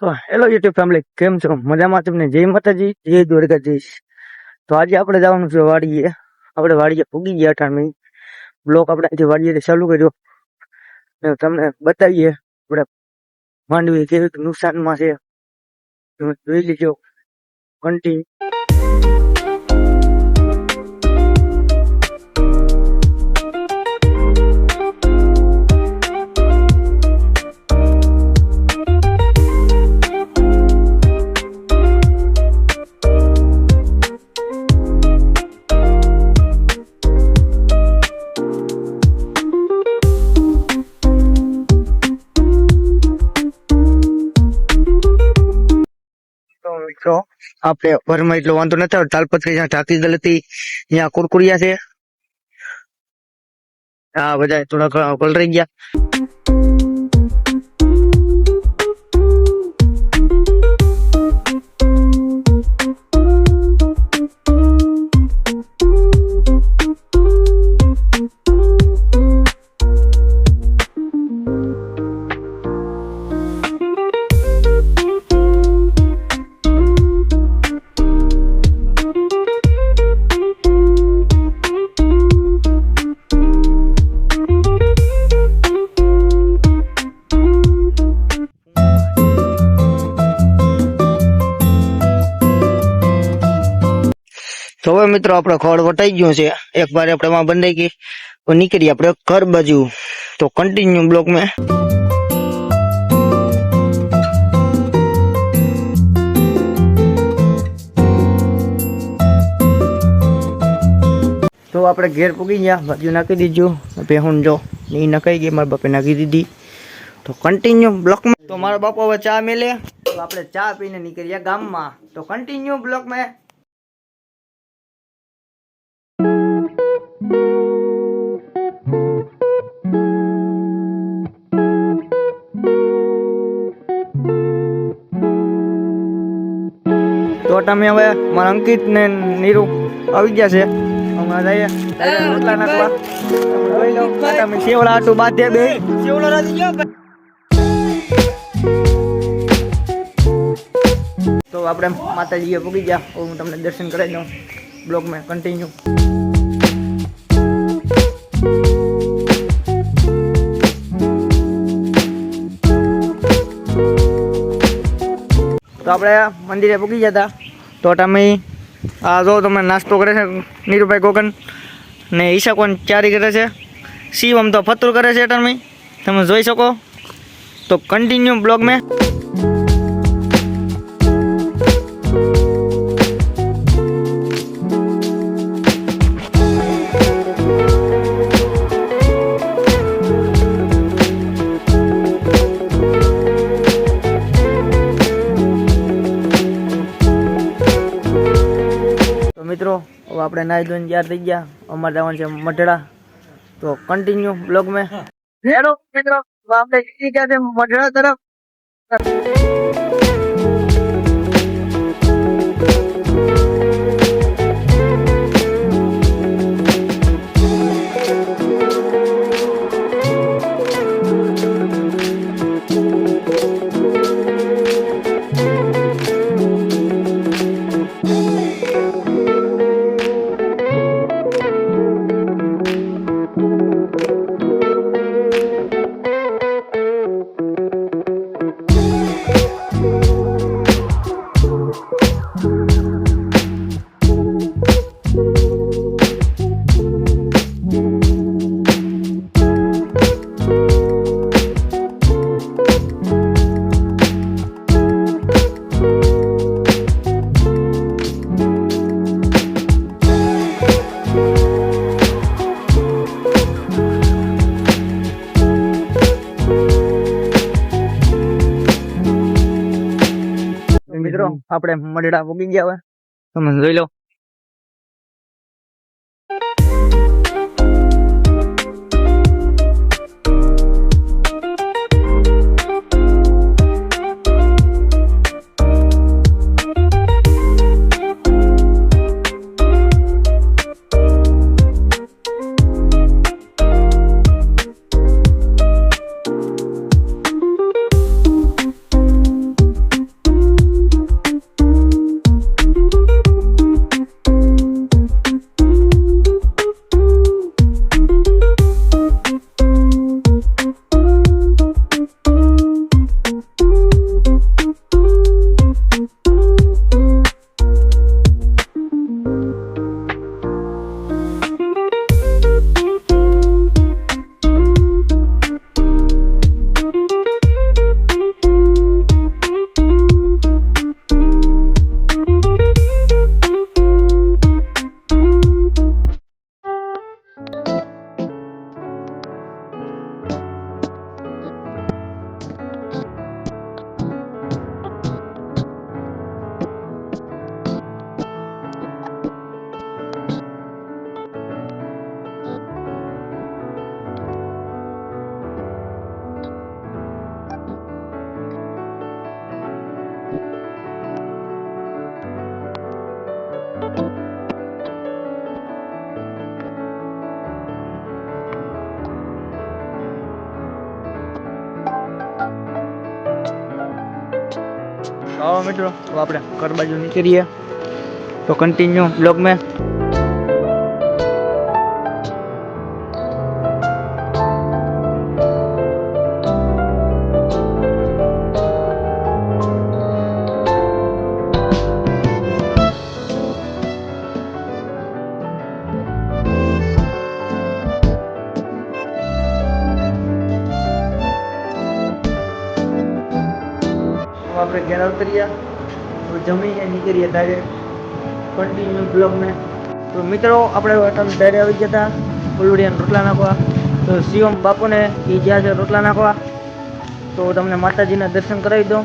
તો hello YouTube family, કેમ છો? મજામાં? તમને જય માતાજી, જય દ્વારકાધીશ. તો આજે આપણે જવાનું છે વાડીએ. આપણે વાડીએ પૂગી ગયા ટાઈમે બ્લોક આપણે આજે વાડીએ ચાલુ કર્યો ને તમને બતાવીએ આપણે માંડવી કેવી નુકસાનમાં છે. તમે જોઈ લીજો કન્ટિન્યુ. મિત્રો આપણે ઘરમાં એટલો વાંધો નથી આવતો. તાલપત્રી જ્યાં ઢાંકી ગયેલી હતી ત્યાં કુરકુરિયા છે. આ બધા થોડા કલરાઈ ગયા. તો હવે મિત્રો આપણો ખડ વટાઈ ગયો છે. એક વાર આપણે માં બંધાઈ ગઈ નીકળી આપણે ઘર બાજુ. તો કન્ટિન્યુ બ્લોક મેં તો આપણે ઘેર પૂગી ગયા. બાજુ નાખી દીધું પહેણ જો એ નખાઈ ગઈ, મારા બાપે નાખી દીધી. તો કન્ટિન્યુ બ્લોકમાં. તો મારા બાપા હવે ચા મેલે તો આપણે ચા પીને નીકળ્યા ગામમાં. તો કન્ટિન્યુ બ્લોકમાં. તો તમે હવે મારા અંકિત ને નીરુ આવી ગયા છે. હમણાં જઈએ રોટલા નાખવા. જોઈ લો તમે સેવડા આટું બાંધે બે સેવડો રાજી ગયો. તો આપણે માતાજીએ પૂગી ગયા. હું તમને દર્શન કરાવી દઉં. બ્લોગ મેં કન્ટિન્યુ. તો આપણે મંદિરે પૂગી ગયા હતા. તો તમે આ જો તમે નાસ્તો કરે છે નીરુભાઈ ગોગન ને ઈશાકોન ચારી કરે છે. શિવમ તો ફતરું કરે છે તમે જોઈ શકો. તો કન્ટિન્યુ બ્લોગ મેં. મિત્રો હવે આપણે નાઈ ધોઈને તૈયાર થઈ ગયા. અમારે જવાનું છે મઢડા. તો કન્ટિન્યુ બ્લોગ મેં. હેલો મિત્રો, આપણે નીકળી ગયા છે મઢડા તરફ. મિત્રો આપણે મઢડા પૂગી ગયા. હવે તમે જોઈ લો. आओ मित्रों तो आप घर बाजू निकलिए तो कंटिन्यू ब्लॉग में। આપણે ઘેર ઉતર્યા તો જમીને નીકળીએ ડાયરેક્ટ કન્ટિન્યુ બ્લોગ में। તો મિત્રો આપણે ડાયરેક્ટ આવી ગયા હતા ફૂલવડિયાના રોટલા નાખવા। તો શિવમ બાપુને એ જ્યાં છે રોટલા નાખવા, તો તમને માતાજીના દર્શન કરાવી દઉં।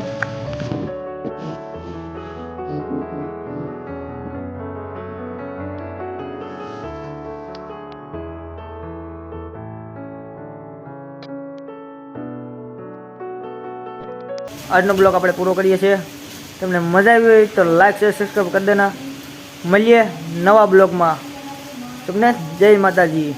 આજનો બ્લોગ આપણે પૂરો કરીએ છીએ। તમને મજા આવી હોય તો લાઈક શેર સબસ્ક્રાઈબ કરી દેના। મળીએ નવા બ્લોગમાં। તમને જય માતાજી।